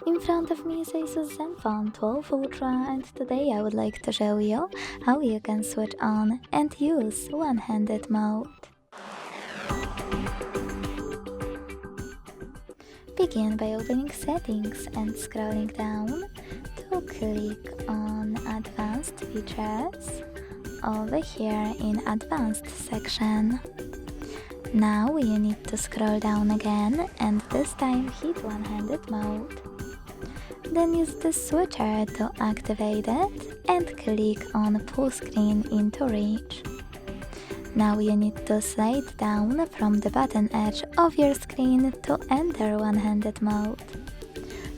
In front of me is ASUS ZenFone 12 Ultra, and today I would like to show you how you can switch on and use one-handed mode. Begin by opening Settings and scrolling down to click on Advanced Features over here in Advanced section. Now you need to scroll down again and this time hit one-handed mode. Then use the switcher to activate it and click on Full Screen into reach. Now you need to slide down from the bottom edge of your screen to enter one-handed mode.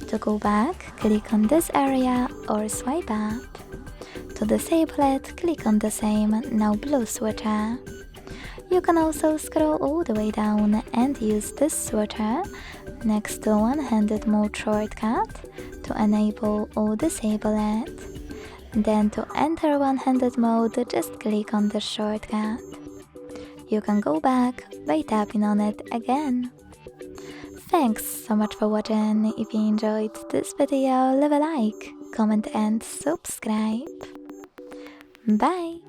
To go back, click on this area or swipe up. To disable it, click on the same, now blue switcher. You can also scroll all the way down and use this switcher next to one-handed mode shortcut to enable or disable it. Then to enter one-handed mode, just click on the shortcut. You can go back by tapping on it again. Thanks so much for watching. If you enjoyed this video, leave a like, comment and subscribe. Bye!